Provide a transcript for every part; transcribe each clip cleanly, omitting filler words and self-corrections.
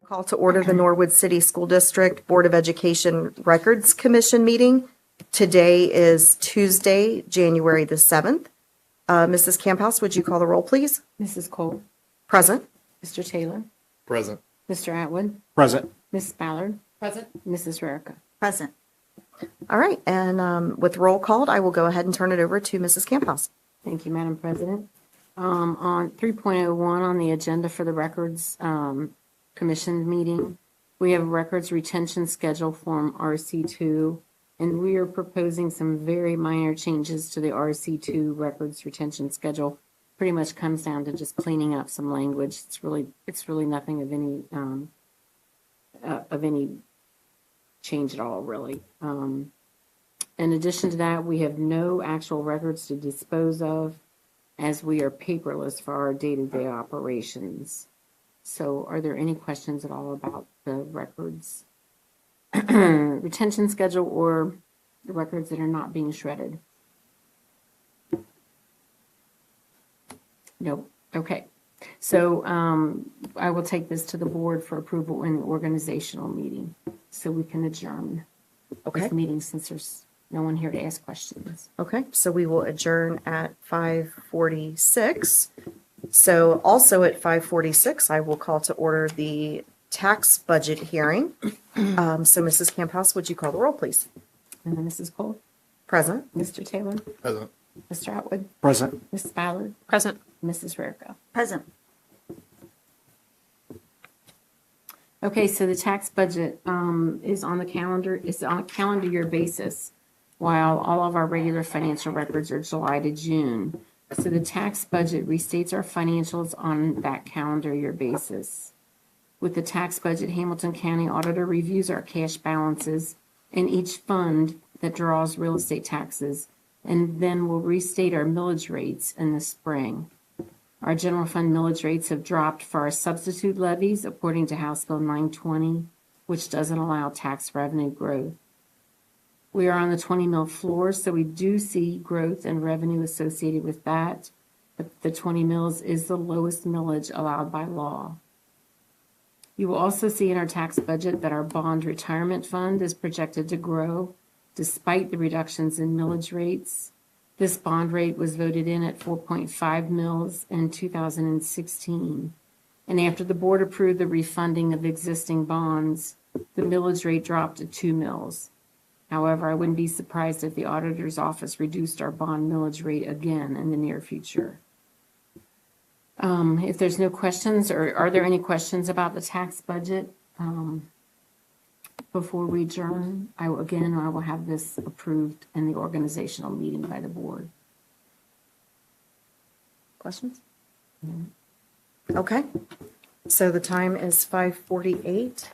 Call to order the Norwood City School District Board of Education Records Commission meeting. Today is Tuesday, January the 7th. Mrs. Camphouse, would you call the roll, please? Mrs. Cole. Present. Mr. Taylor. Present. Mr. Atwood. Present. Ms. Ballard. Present. Mrs. Rarica. Present. All right, and with roll called, I will go ahead and turn it over to Mrs. Camphouse. Thank you, Madam President. On 3.01 on the agenda for the Records Commission meeting, we have Records Retention Schedule Form RC2, and we are proposing some very minor changes to the RC2 Records Retention Schedule. Pretty much comes down to just cleaning up some language. It's really nothing of any change at all, really. In addition to that, we have no actual records to dispose of, as we are paperless for our day-to-day operations. So are there any questions at all about the records retention schedule or the records that are not being shredded? Nope. Okay. So I will take this to the board for approval in the organizational meeting so we can adjourn this meeting since there's no one here to ask questions. Okay, so we will adjourn at 5:46. So also at 5:46, I will call to order the tax budget hearing. So Mrs. Camphouse, would you call the roll, please? And then Mrs. Cole. Present. Mr. Taylor. Present. Mr. Atwood. Present. Ms. Ballard. Present. Mrs. Rarica. Present. Okay, so the tax budget is on the calendar. It's on a calendar year basis, while all of our regular financial records are July to June. So the tax budget restates our financials on that calendar year basis. With the tax budget, Hamilton County Auditor reviews our cash balances in each fund that draws real estate taxes, and then we'll restate our millage rates in the spring. Our general fund millage rates have dropped for our substitute levies according to House Bill 920, which doesn't allow tax revenue growth. We are on the 20 mil floor, so we do see growth and revenue associated with that, but the 20 mils is the lowest millage allowed by law. You will also see in our tax budget that our bond retirement fund is projected to grow despite the reductions in millage rates. This bond rate was voted in at 4.5 mils in 2016. And after the board approved the refunding of existing bonds, the millage rate dropped to 2 mils. However, I wouldn't be surprised if the auditor's office reduced our bond millage rate again in the near future. If there's no questions, or are there any questions about the tax budget before we adjourn? I will have this approved in the organizational meeting by the board. Questions? Okay, so the time is 5:48,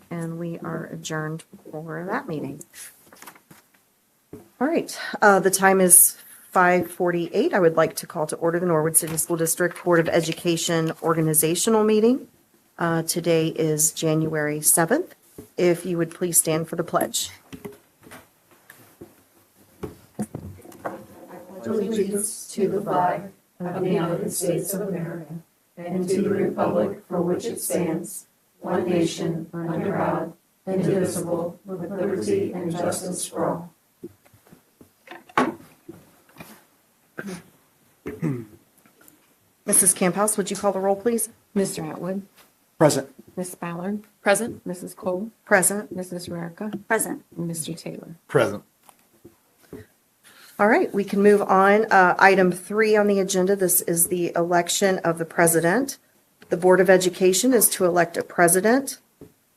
and we are adjourned for that meeting. All right, the time is 5:48. I would like to call to order the Norwood City School District Board of Education organizational meeting. Today is January 7th. If you would please stand for the pledge. Allegiance to the flag of the United States of America and to the republic for which it stands, one nation, under God, indivisible, with liberty and justice for all. Mrs. Camphouse, would you call the roll, please? Mr. Atwood. Present. Ms. Ballard. Present. Mrs. Cole. Present. Mrs. Rarica. Present. And Mr. Taylor. Present. All right, we can move on. Item 3 on the agenda, this is the election of the president. The Board of Education is to elect a president.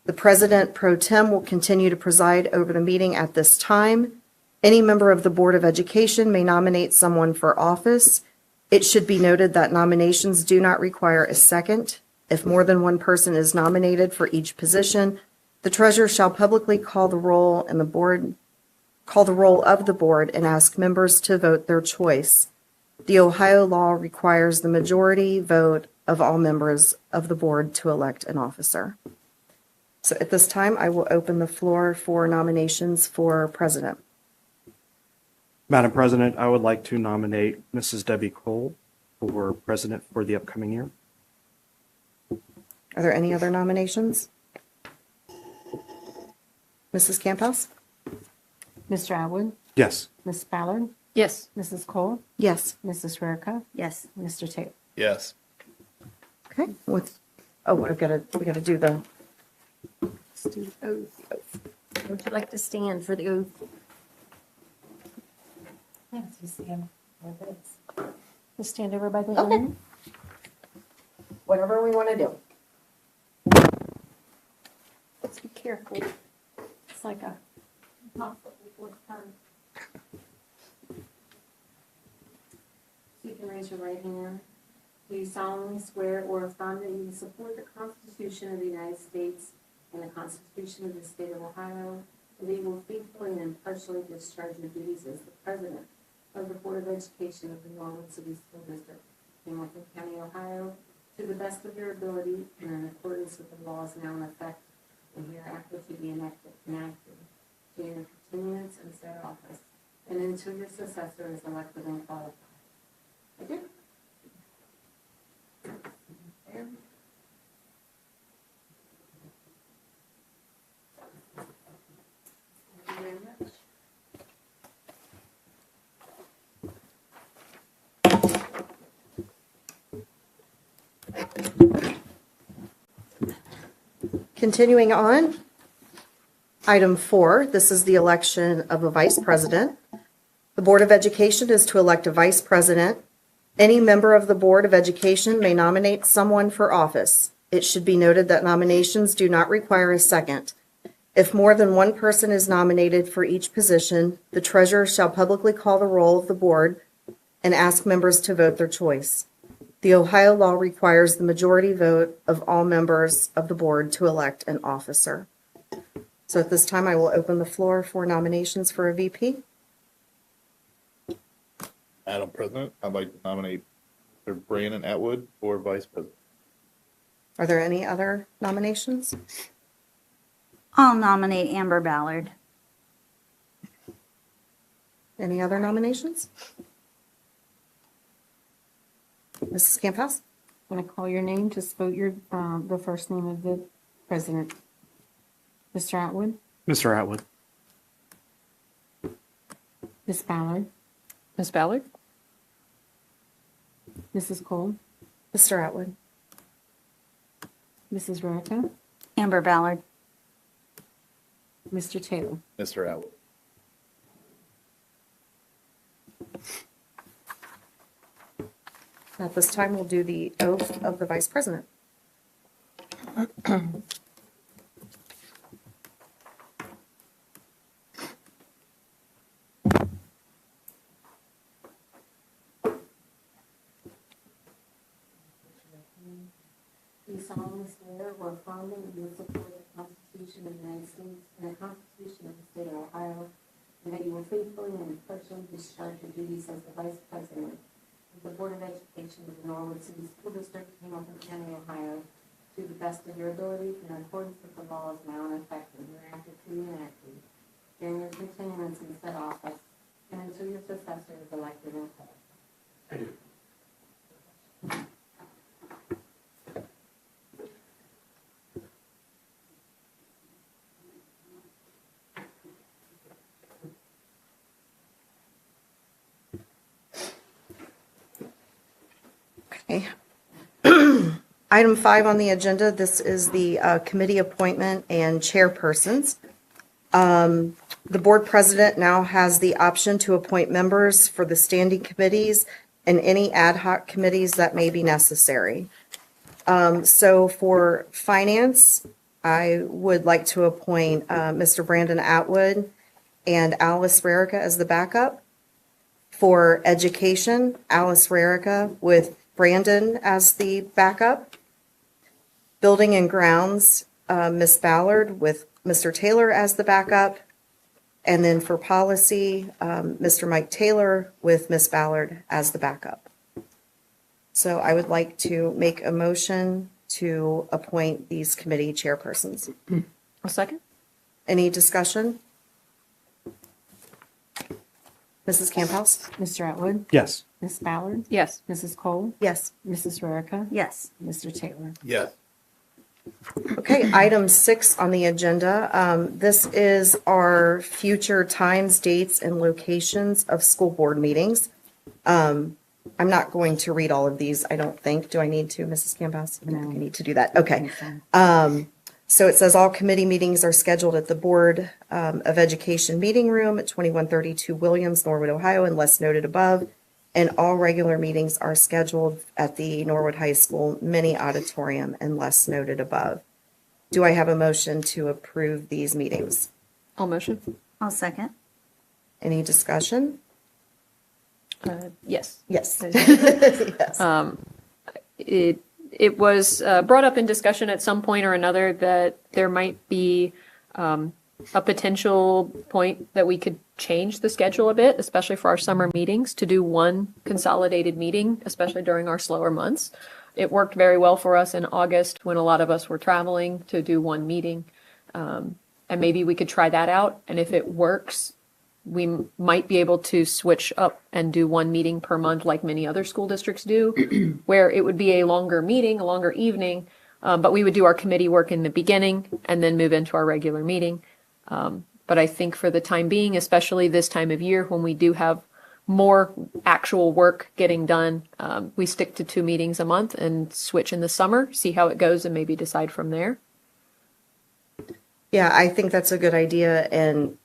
The president pro tem will continue to preside over the meeting at this time. Any member of the Board of Education may nominate someone for office. It should be noted that nominations do not require a second. If more than one person is nominated for each position, the treasurer shall publicly call the roll of the board and ask members to vote their choice. The Ohio law requires the majority vote of all members of the board to elect an officer. So at this time, I will open the floor for nominations for president. Madam President, I would like to nominate Mrs. Debbie Cole for president for the upcoming year. Are there any other nominations? Mrs. Camp House? Mr. Atwood, Yes. Ms. Ballard, Yes. Mrs. Cole, Yes. Mrs. Rarica, Yes. Mr. Taylor. Yes. Okay, we gotta do the, Let's do the oath. Would you like to stand for the oath? Yes, you stand like this. Just stand over by the Okay. urn. whatever we want to do. Let's be careful. It's like a hospital before it's time. So you can raise your right hand. Do you solemnly swear or affirm that you will support the Constitution of the United States and the Constitution of the State of Ohio, and that you will faithfully and impartially discharge your duties as the President of the Board of Education of the Norwood City School District, Hamilton County, Ohio, to the best of your ability and in accordance with the laws now in effect and hereafter to be enacted during your continuance in said office, and until your successor is elected and qualified. I do. There. Thank you very much. Continuing on, item 4, this is the election of a vice president. The Board of Education is to elect a vice president. Any member of the Board of Education may nominate someone for office. It should be noted that nominations do not require a second. If more than one person is nominated for each position, the treasurer shall publicly call the roll of the board and ask members to vote their choice. The Ohio law requires the majority vote of all members of the board to elect an officer. So at this time, I will open the floor for nominations for a VP. Madam President, I'd like to nominate Mr. Brandon Atwood for Vice President. Are there any other nominations? I'll nominate Amber Ballard. Any other nominations? Mrs. Camp House? When I call your name, just vote your, the first name of the president. Mr. Atwood, Mr. Atwood. Ms. Ballard, Ms. Ballard? Mrs. Cole, Mr. Atwood? Mrs. Rarica, Amber Ballard. Mr. Taylor. Mr. Atwood. At this time, we'll do the oath of the vice president. Do you solemnly swear or affirm that you will support the Constitution of the United States and the Constitution of the State of Ohio, and that you will faithfully and impartially discharge your duties as the Vice President of the Board of Education of the Norwood City School District, Hamilton County, Ohio, to the best of your ability and in accordance with the laws now in effect and hereafter to be enacted during your continuance in said office, and until your successor is elected and qualified? Okay. Item 5 on the agenda, this is the committee appointment and chairpersons. The board president now has the option to appoint members for the standing committees and any ad hoc committees that may be necessary. So for finance, I would like to appoint Mr. Brandon Atwood and Alice Rarica as the backup. For education, Alice Rarica with Brandon as the backup. Building and grounds, Ms. Ballard with Mr. Taylor as the backup. And then for policy, Mr. Mike Taylor with Ms. Ballard as the backup. So I would like to make a motion to appoint these committee chairpersons. A second? Any discussion? Mrs. Camp House? Mr. Atwood, Yes. Ms. Ballard, Yes. Mrs. Cole, Yes. Mrs. Rarica, Yes. Mr. Taylor. Yes. Okay, item 6 on the agenda. This is our future times, dates, and locations of school board meetings. I'm not going to read all of these, I don't think. Do I need to, Mrs. Campbell? I think I need to do that. Okay. So it says all committee meetings are scheduled at the Board of Education Meeting Room at 2132 Williams, Norwood, Ohio, unless noted above. And all regular meetings are scheduled at the Norwood High School Mini Auditorium unless noted above. Do I have a motion to approve these meetings? I'll motion. I'll second. Any discussion? Yes. Yes. Yes. It was brought up in discussion at some point or another that there might be a potential point that we could change the schedule a bit, especially for our summer meetings, to do one consolidated meeting, especially during our slower months. It worked very well for us in August when a lot of us were traveling to do one meeting. And maybe we could try that out. And if it works, we might be able to switch up and do one meeting per month like many other school districts do, where it would be a longer meeting, a longer evening, but we would do our committee work in the beginning and then move into our regular meeting. But I think for the time being, especially this time of year when we do have more actual work getting done, we stick to 2 meetings a month and switch in the summer, see how it goes, and maybe decide from there. Yeah, I think that's a good idea. And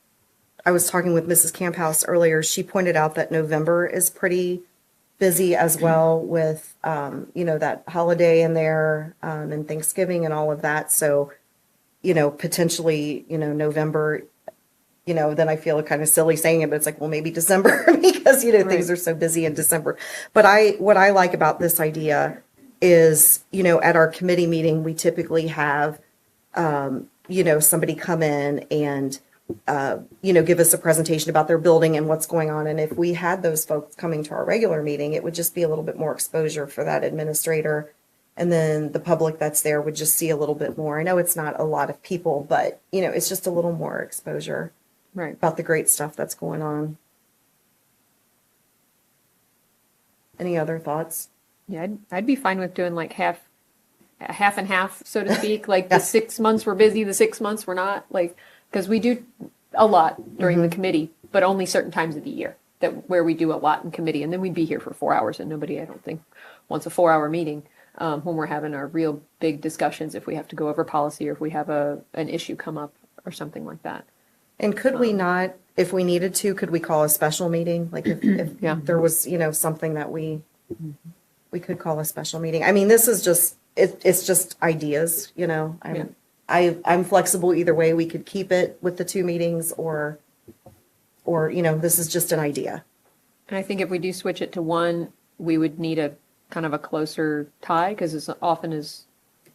I was talking with Mrs. Camphouse earlier. She pointed out that November is pretty busy as well with, that holiday in there and Thanksgiving and all of that. So, potentially, November, then I feel kind of silly saying it, but it's like, well, maybe December because, things are so busy in December. But what I like about this idea is, at our committee meeting, we typically have, somebody come in and, give us a presentation about their building and what's going on. And if we had those folks coming to our regular meeting, it would just be a little bit more exposure for that administrator. And then the public that's there would just see a little bit more. I know it's not a lot of people, but, it's just a little more exposure Right. about the great stuff that's going on. Any other thoughts? Yeah, I'd be fine with doing like half and half, so to speak. Like the 6 months we're busy, the 6 months we're not. Like, because we do a lot during the committee, but only certain times of the year where we do a lot in committee, and then we'd be here for 4 hours, and nobody, I don't think, wants a 4-hour meeting when we're having our real big discussions. If we have to go over policy or if we have an issue come up or something like that. And could we not, if we needed to, could we call a special meeting? Like if Yeah. there was, something that we could call a special meeting. I mean, this is just, it's just ideas, I'm flexible either way. We could keep it with the 2 meetings or, this is just an idea. And I think if we do switch it to one, we would need a kind of a closer tie, because as often as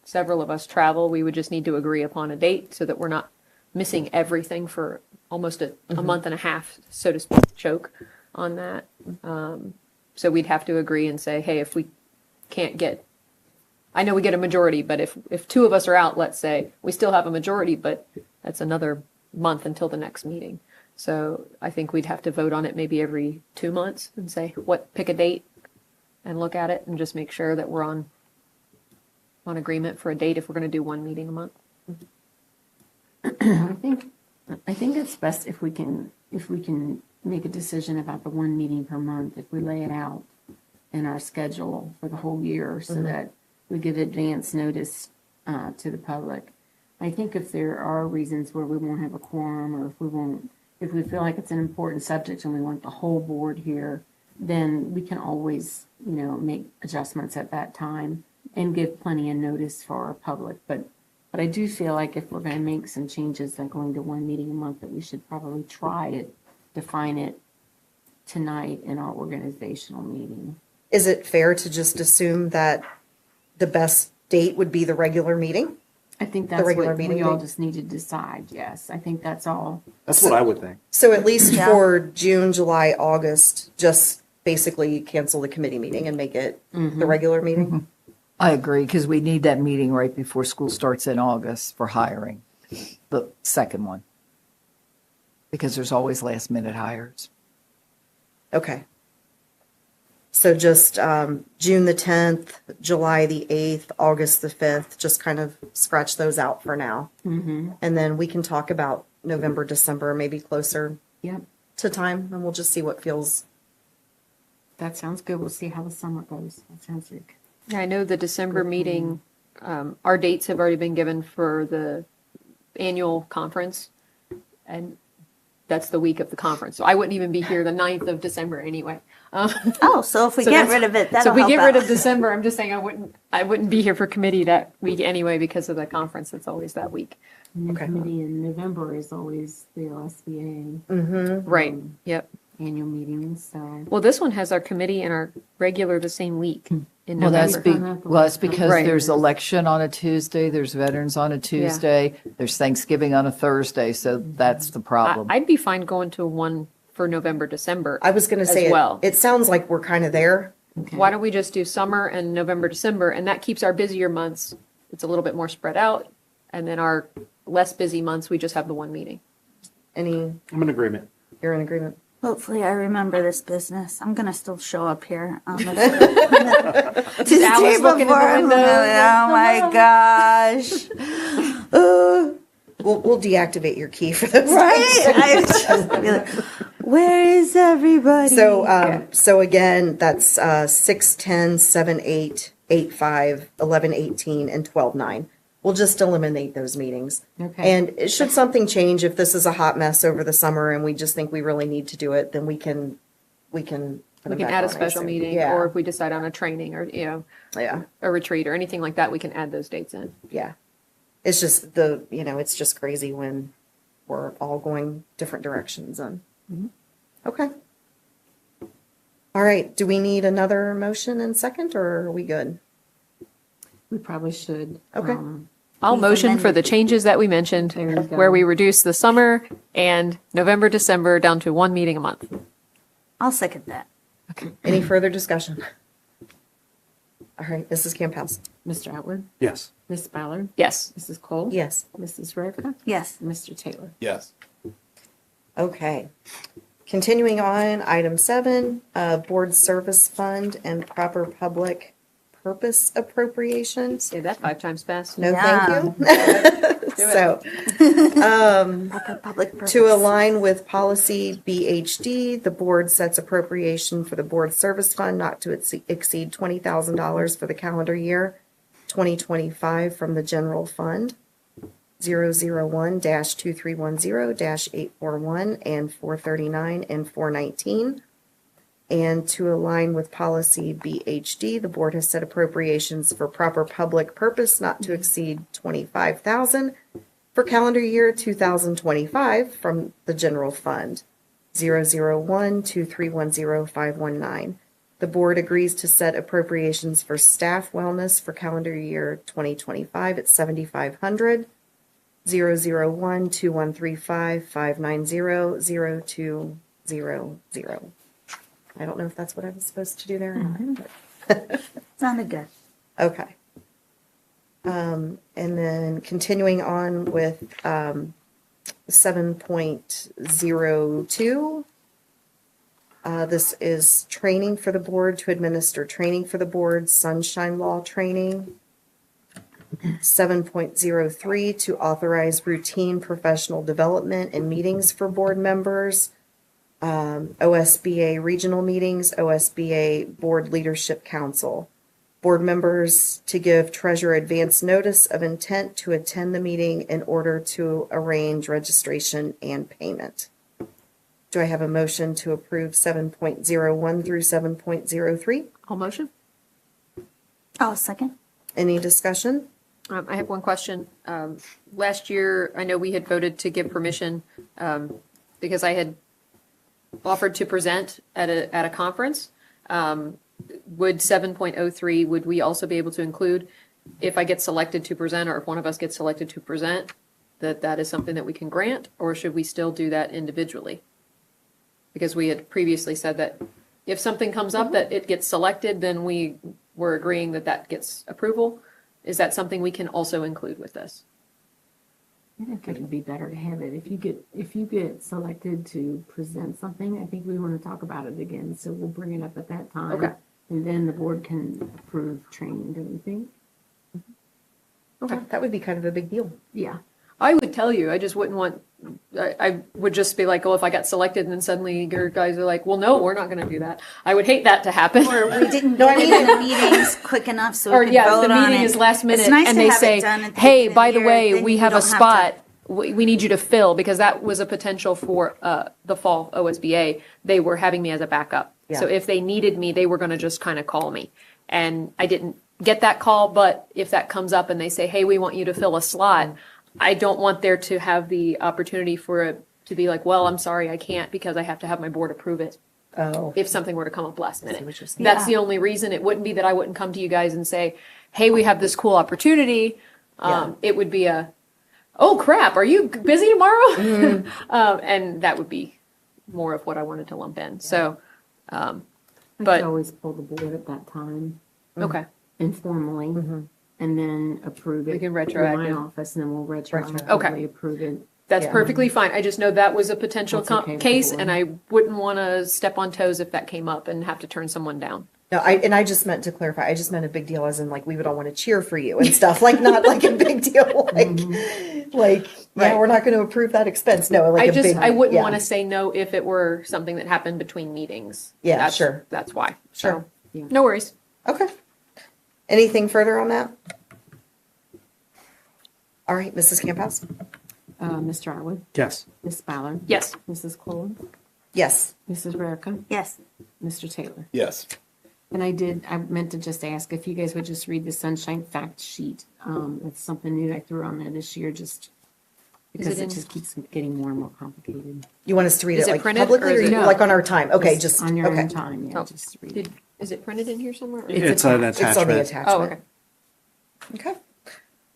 several of us travel, we would just need to agree upon a date so that we're not missing everything for almost a month and a half, so to speak, choke on that. So we'd have to agree and say, hey, if we can't get, I know we get a majority, but if 2 of us are out, let's say, we still have a majority, but that's another month until the next meeting. So I think we'd have to vote on it maybe every 2 months and say, pick a date and look at it and just make sure that we're on agreement for a date if we're going to do one meeting a month. I think it's best if we can make a decision about the one meeting per month, if we lay it out in our schedule for the whole year so that we give advance notice to the public. I think if there are reasons where we won't have a quorum, or if we feel like it's an important subject and we want the whole board here, then we can always, make adjustments at that time and give plenty of notice for our public. But I do feel like if we're going to make some changes, like going to one meeting a month, that we should probably try to define it tonight in our organizational meeting. Is it fair to just assume that the best date would be the regular meeting? I think that's regular what meeting we all date? just need to decide, yes. I think that's all. That's what I would think. So at least Yeah. for June, July, August, just basically cancel the committee meeting and make it the regular meeting? I agree, because we need that meeting right before school starts in August for hiring, the second one. Because there's always last minute hires. Okay. So just June the 10th, July the 8th, August the 5th, just kind of scratch those out for now. And then we can talk about November, December, maybe closer Yep, to time, and we'll just see what feels. that sounds good. We'll see how the summer goes. That sounds good. Yeah, I know the December meeting, our dates have already been given for the annual conference. And that's the week of the conference. So I wouldn't even be here the 9th of December anyway. Oh, so if we So get that's- rid of it, So that'll if we help get rid out. of December, I'm just saying I wouldn't be here for committee that week anyway because of the conference that's always that week. And the Okay. committee in November is always the OSBA Right. Yep. annual meeting, so. Well, this one has our committee and our regular the same week in Well, that's November. that's because Right. there's election on a Tuesday, there's veterans on a Tuesday, there's Thanksgiving on a Thursday, so that's the problem. I'd be fine going to one for November, December. I was going to as say, well. it sounds like we're kind of there. Why don't we just do summer and November, December, and that keeps our busier months. It's a little bit more spread out, and then our less busy months, we just have the one meeting. Any, I'm in agreement. you're in agreement? Hopefully I remember this business. I'm gonna still show up here on the Alice Tuesday looking in the before. window. Oh my gosh. We'll deactivate your key for those. Right? I would just be like, where is everybody? So again, that's 6, 10, 7, 8, 8, 5, 11, 18, and 12, 9. We'll just eliminate those meetings. Okay. And should something change, if this is a hot mess over the summer and we just think we really need to do it, then we can put We them can back add a on, I special assume. meeting, Yeah. or if we decide on a training or, Yeah, a retreat or anything like that, we can add those dates in. yeah. It's just it's just crazy when we're all going different directions and, okay. All right, do we need another motion and second, or are we good? We probably should. Okay. I'll Please motion for amend the changes that we mentioned, There you go. where we reduce the summer and November, December down to one meeting a month. I'll second that. Any further discussion? All right, Mrs. Camp House. Mr. Atwood, Yes. Ms. Ballard, Yes. Mrs. Cole. Yes. Mrs. Rarica, Yes. Mr. Taylor. Yes. Okay. Continuing on, item 7, Board Service Fund and Proper Public Purpose Appropriation. Say that 5 times fast. No, Yeah. thank you. So, Proper public purpose. to align with policy BHD, the board sets appropriation for the Board Service Fund not to exceed $20,000 for the calendar year 2025 from the general fund. 001-2310-841 and 439 and 419. And to align with policy BHD, the board has set appropriations for proper public purpose not to exceed $25,000 for calendar year 2025 from the general fund. 001-2310-519. The board agrees to set appropriations for staff wellness for calendar year 2025 at $7,500. 001-2135-590-0200. I don't know if that's what I was supposed to do there or not. but- Sounded good. Okay. And then continuing on with 7.02. This is training for the board to administer training for the board, sunshine law training. 7.03 to authorize routine professional development and meetings for board members. OSBA regional meetings, OSBA Board Leadership Council. Board members to give treasurer advance notice of intent to attend the meeting in order to arrange registration and payment. Do I have a motion to approve 7.01 through 7.03? All motion? Oh, second. Any discussion? I have one question. Last year, I know we had voted to give permission because I had offered to present at a conference. Would 7.03, would we also be able to include, if I get selected to present, or if one of us gets selected to present, that is something that we can grant, or should we still do that individually? Because we had previously said that if something comes up that it gets selected, then we were agreeing that gets approval. Is that something we can also include with this? I think it would be better to have it. If you get selected to present something, I think we want to talk about it again. So we'll bring it up at that time. Okay. And then the board can approve training, don't you think? Okay, that would be kind of a big deal. Yeah. I would tell you, I just wouldn't want, I would just be like, oh, if I got selected and then suddenly your guys are like, well, no, we're not going to do that. I would hate that to happen. Or we didn't get it in the meetings quick enough so we Or could yeah, if vote the on meeting it. is last minute It's nice and to they have it say, done at the hey, beginning of by the year, way, then we you have a don't to- spot, we need you to fill, because that was a potential for the fall OSBA. They were having me as a backup. So Yeah. if they needed me, they were going to just kind of call me. And I didn't get that call, but if that comes up and they say, hey, we want you to fill a slot, I don't want there to have the opportunity for it to be like, well, I'm sorry, I can't because I have to have my board approve it Oh, if something were to come up last minute. what you're saying. That's the only reason. It wouldn't be that I wouldn't come to you guys and say, hey, we have this cool opportunity. It would be oh crap, are you busy tomorrow? And that would be more of what I wanted to lump in. So, I But- could always pull the board at that time okay. informally and then approve it. We can through retroactive. my office and then we'll retroactively Okay. approve it. That's Yeah. perfectly fine. I just know that was a potential That's okay with the case board. and I wouldn't want to step on toes if that came up and have to turn someone down. no, I just meant to clarify, I just meant a big deal as in like, we would all want to cheer for you and stuff, like not like a big deal, like, yeah, Right. we're not going to approve that expense. No, like a big. I wouldn't yeah. want to say no if it were something that happened between meetings. Yeah, That's- sure. That's why. Sure. So, no worries. Okay. Anything further on that? All right, Mrs. Camp House? Mr. Atwood, Yes. Ms. Ballard. Yes. Mrs. Cole, Yes. Mrs. Rarica, Yes. Mr. Taylor. Yes. And I meant to just ask if you guys would just read the sunshine fact sheet. It's something new I threw on there this year just because in- it just keeps getting more and more complicated. You want us to read Is it it like printed, publicly or or is you- it- like on our time? Okay, just, On your okay. own time, yeah, Oh. just read it. Is it printed in here somewhere? or- It's It's an attached. It's on the attachment. Oh, attachment. okay. Okay.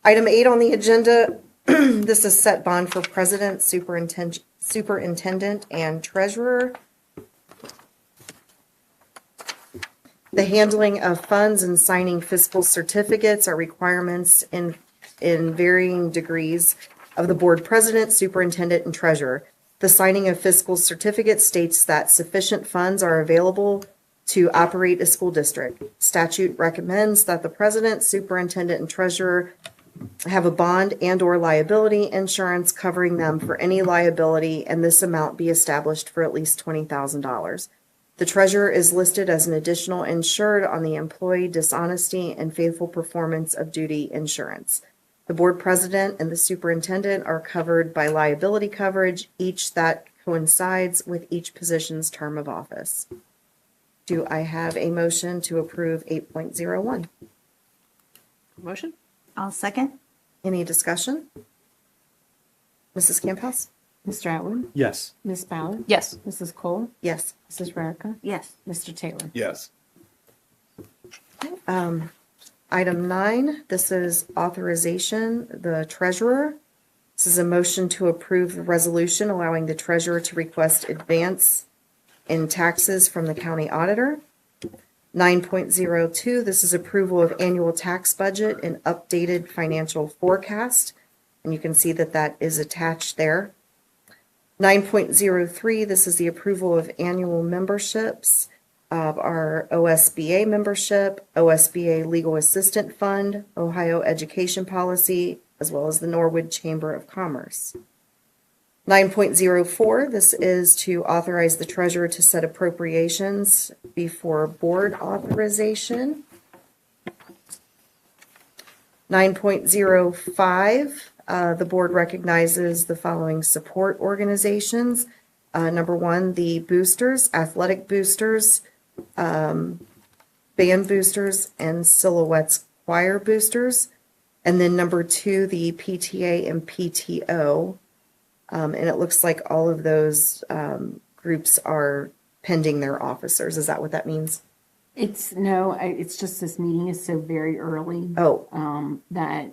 Item 8 on the agenda, this is set bond for president, superintendent, and treasurer. The handling of funds and signing fiscal certificates are requirements in varying degrees of the board president, superintendent, and treasurer. The signing of fiscal certificates states that sufficient funds are available to operate a school district. Statute recommends that the president, superintendent, and treasurer have a bond and/or liability insurance covering them for any liability, and this amount be established for at least $20,000. The treasurer is listed as an additional insured on the employee dishonesty and faithful performance of duty insurance. The board president and the superintendent are covered by liability coverage, each that coincides with each position's term of office. Do I have a motion to approve 8.01? Motion? I'll second. Any discussion? Mrs. Camp House? Mr. Atwood, Yes. Ms. Ballard, Yes. Mrs. Cole, Yes. Mrs. Rarica, Yes. Mr. Taylor. Yes. Item 9, this is authorization, the treasurer. This is a motion to approve the resolution allowing the treasurer to request advance in taxes from the county auditor. 9.02, this is approval of annual tax budget and updated financial forecast. And you can see that that is attached there. 9.03, this is the approval of annual memberships of our OSBA membership, OSBA Legal Assistant Fund, Ohio Education Policy, as well as the Norwood Chamber of Commerce. 9.04, this is to authorize the treasurer to set appropriations before board authorization. 9.05, the board recognizes the following support organizations. Number 1, the boosters, athletic boosters, band boosters, and silhouettes choir boosters. And then number 2, the PTA and PTO. And it looks like all of those groups are pending their officers. Is that what that means? It's just this meeting is so very early. Oh, That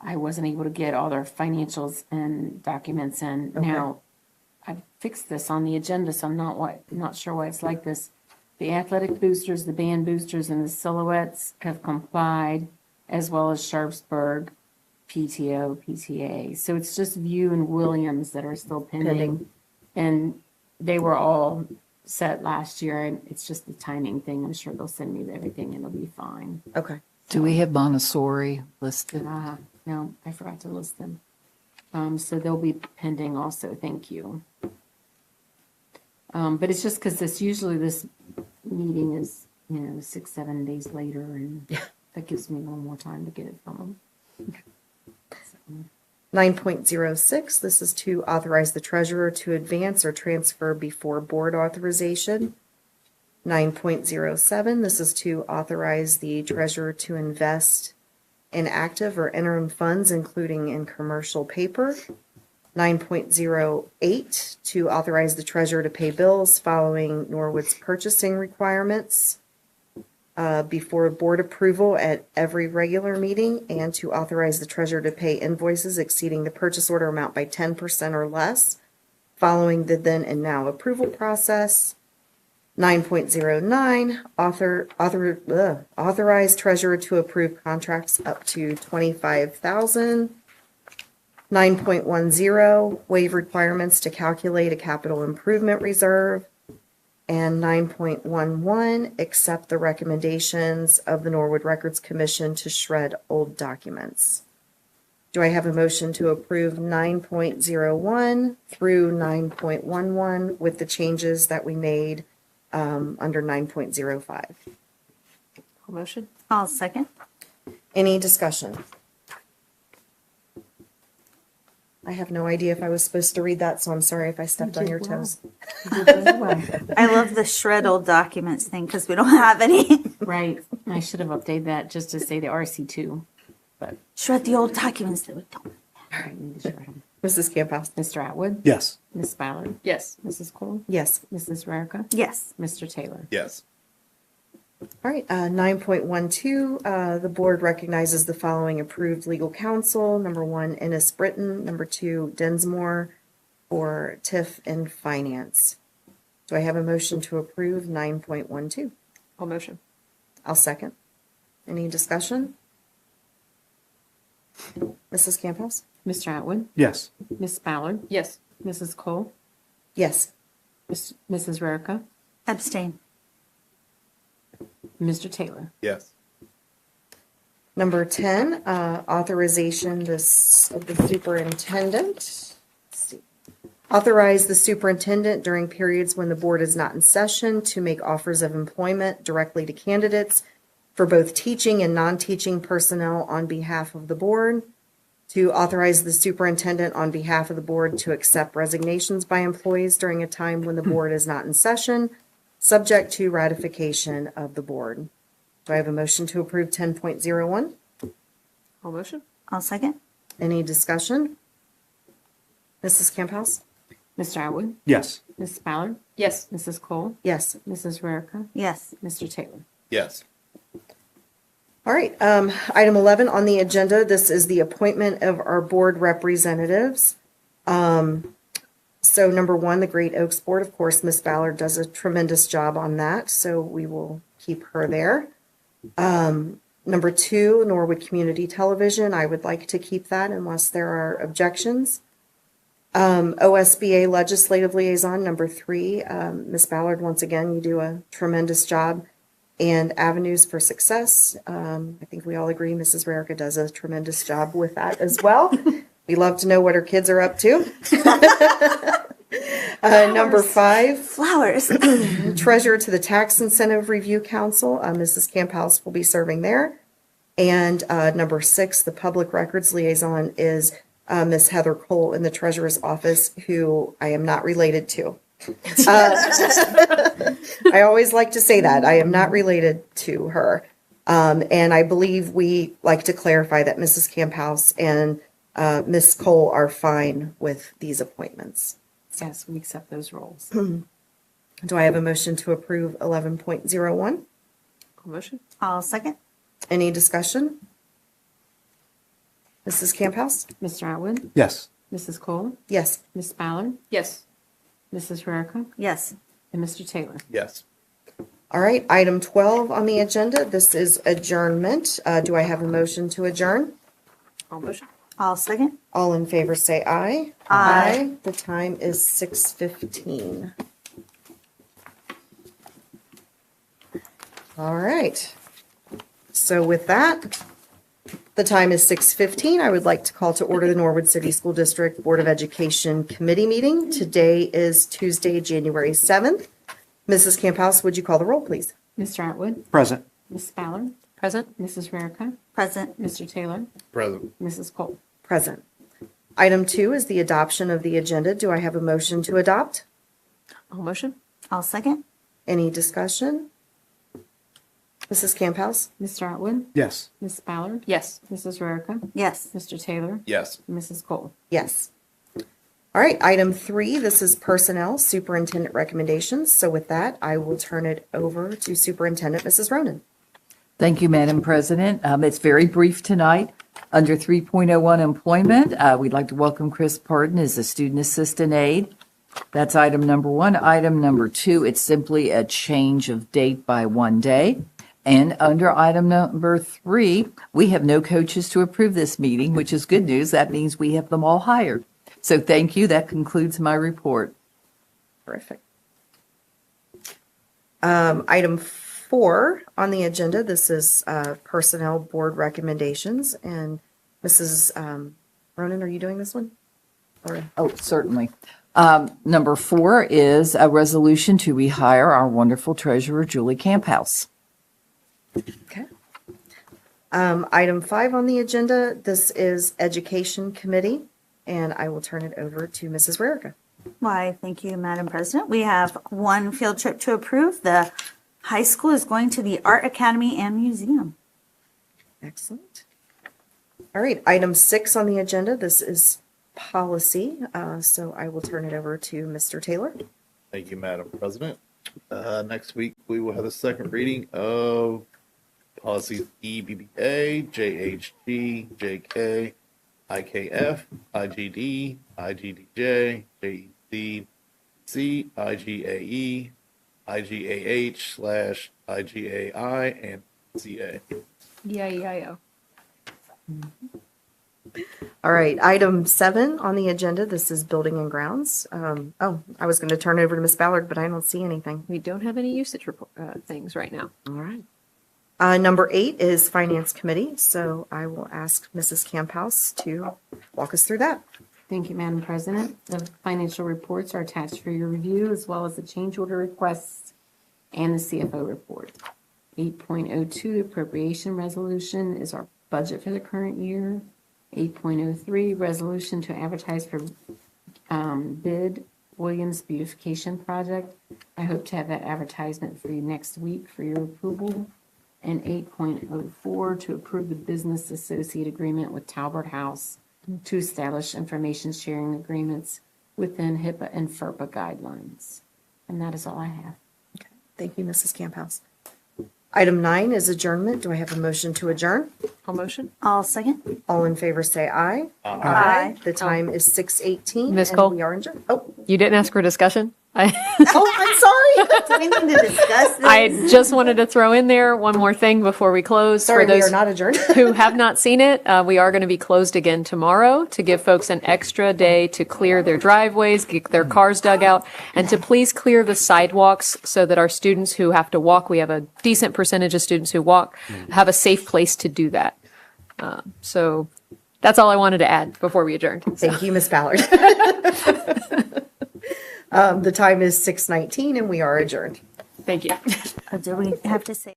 I wasn't able to get all their financials and documents in. Okay. Now, I fixed this on the agenda, so I'm not sure why it's like this. The athletic boosters, the band boosters, and the silhouettes have complied, as well as Sharpsburg. PTO, PTA. So it's just View and Williams that are still pending. And they were all set last year, and it's just the timing thing. I'm sure they'll send me everything and it'll be fine. Okay. Do we have Montessori listed? No, I forgot to list them. So they'll be pending also, thank you. But it's just because this meeting is, 6-7 days later, and that gives me a little more time to get it from them. 9.06, this is to authorize the treasurer to advance or transfer before board authorization. 9.07, this is to authorize the treasurer to invest in active or interim funds, including in commercial paper. 9.08, to authorize the treasurer to pay bills following Norwood's purchasing requirements before board approval at every regular meeting, and to authorize the treasurer to pay invoices exceeding the purchase order amount by 10% or less following the then and now approval process. 9.09, authorize treasurer to approve contracts up to $25,000. 9.10, waive requirements to calculate a capital improvement reserve. And 9.11, accept the recommendations of the Norwood Records Commission to shred old documents. Do I have a motion to approve 9.01 through 9.11 with the changes that we made under 9.05? Motion? I'll second. Any discussion? I have no idea if I was supposed to read that, so I'm sorry if I stepped on your toes. I love the shred old documents thing because we don't have any. Right. I should have updated that just to say the RC2. Shred the old documents that we don't. All right, need to shred 'em. Mrs. Camp House? Mr. Atwood? Yes. Ms. Ballard? Yes. Mrs. Cole? Yes. Mrs. Rarica? Yes. Mr. Taylor? Yes. All right, 9.12, the board recognizes the following approved legal counsel. Number 1, Ennis Britton. Number 2, Densmore for TIF and Finance. Do I have a motion to approve 9.12? I'll motion. I'll second. Any discussion? Mrs. Camp House? Mr. Atwood? Yes. Ms. Ballard? Yes. Mrs. Cole? Yes. Mrs. Rarica? Abstain. Mr. Taylor? Yes. Number 10, authorization of the superintendent. Let's see. Authorize the superintendent during periods when the board is not in session to make offers of employment directly to candidates for both teaching and non-teaching personnel on behalf of the board. To authorize the superintendent on behalf of the board to accept resignations by employees during a time when the board is not in session, subject to ratification of the board. Do I have a motion to approve 10.01? I'll motion. I'll second. Any discussion? Mrs. Camp House? Mr. Atwood? Yes. Ms. Ballard? Yes. Mrs. Cole? Yes. Mrs. Rarica? Yes. Mr. Taylor? Yes. All right, item 11 on the agenda, this is the appointment of our board representatives. So number 1, the Great Oaks Board, of course, Miss Ballard does a tremendous job on that, so we will keep her there. Number 2, Norwood Community Television, I would like to keep that unless there are objections. OSBA Legislative Liaison, number 3, Miss Ballard, once again, you do a tremendous job. And Avenues for Success, I think we all agree Mrs. Rarica does a tremendous job with that as well. We love to know what her kids are up to. Number 5, Flowers. Treasurer to the Tax Incentive Review Council, Mrs. Camp House will be serving there. And number 6, the Public Records Liaison is Miss Heather Cole in the Treasurer's Office, who I am not related to. I always like to say that. I am not related to her. And I believe we like to clarify that Mrs. Camp House and Miss Cole are fine with these appointments. Yes, we accept those roles. Do I have a motion to approve 11.01? I'll motion. I'll second. Any discussion? Mrs. Camp House? Mr. Atwood? Yes. Mrs. Cole? Yes. Ms. Ballard? Yes. Mrs. Rarica? Yes. And Mr. Taylor? Yes. All right, item 12 on the agenda. This is adjournment. Do I have a motion to adjourn? I'll motion. I'll second. All in favor say aye. Aye. The time is 6:15. All right. So with that, the time is 6:15. I would like to call to order the Norwood City School District Board of Education Committee meeting. Today is Tuesday, January 7th. Mrs. Camphouse, would you call the roll, please? Mr. Atwood, Present. Ms. Ballard, Present? Mrs. Rarica, Present. Mr. Taylor, Present. Mrs. Cole. Present. Item 2 is the adoption of the agenda. Do I have a motion to adopt? All motion? I'll second. Any discussion? Mrs. Camphouse? Mr. Atwood, Yes. Ms. Ballard, Yes. Mrs. Rarica, Yes. Mr. Taylor, Yes. Mrs. Cole. Yes. All right, item 3, this is personnel superintendent recommendations. So with that, I will turn it over to Superintendent Mrs. Ronan. Thank you, Madam President. It's very brief tonight. Under 3.01 employment, we'd like to welcome Chris Pardon as a student assistant aide. That's item number 1. Item number 2, it's simply a change of date by 1 day. And under item number 3, we have no coaches to approve this meeting, which is good news. That means we have them all hired. So thank you. That concludes my report. Terrific. Item 4 on the agenda, this is personnel board recommendations. And Mrs. Ronan, are you doing this one? Or Oh, certainly. Number 4 is a resolution to rehire our wonderful treasurer, Julie Camphouse. Okay. Item 5 on the agenda, this is Education Committee, and I will turn it over to Mrs. Rarica. Why, thank you, Madam President. We have one field trip to approve. The high school is going to the Art Academy and Museum. Excellent. All right, item 6 on the agenda, this is policy, so I will turn it over to Mr. Taylor. Thank you, Madam President. Next week, we will have the second reading of policies EBBA, JHG, JK, IKF, IGD, IGDJ, JEC, IGAE, IGAH/IGAI, and CA. Yeah. All right, item 7 on the agenda, this is building and grounds. I was going to turn it over to Ms. Ballard, but I don't see anything. We don't have any usage report, things right now. All right. Number 8 is Finance Committee, so I will ask Mrs. Camphouse to walk us through that. Thank you, Madam President. The financial reports are attached for your review, as well as the change order requests and the CFO report. 8.02, appropriation resolution, is our budget for the current year. 8.03, resolution to advertise for bid Williams Beautification Project. I hope to have that advertisement for you next week for your approval. And 8.04, to approve the business associate agreement with Talbot House to establish information sharing agreements within HIPAA and FERPA guidelines. And that is all I have. Thank you, Mrs. Camphouse. Item 9 is adjournment. Do I have a motion to adjourn? All motion? I'll second. All in favor say aye. Aye. The time is 6:18. Ms. and Cole? we are adjourned. Oh, You didn't ask for discussion? I'm sorry. Do we need to discuss this? I just wanted to throw in there one more thing before we close. Sorry, For we those are not adjourned. who have not seen it, we are going to be closed again tomorrow to give folks an extra day to clear their driveways, get their cars dug out, and to please clear the sidewalks so that our students who have to walk, we have a decent percentage of students who walk, have a safe place to do that. So that's all I wanted to add before we adjourned. Thank you, Ms. Ballard. The time is 6:19 and we are adjourned. Thank you. Do we have to say?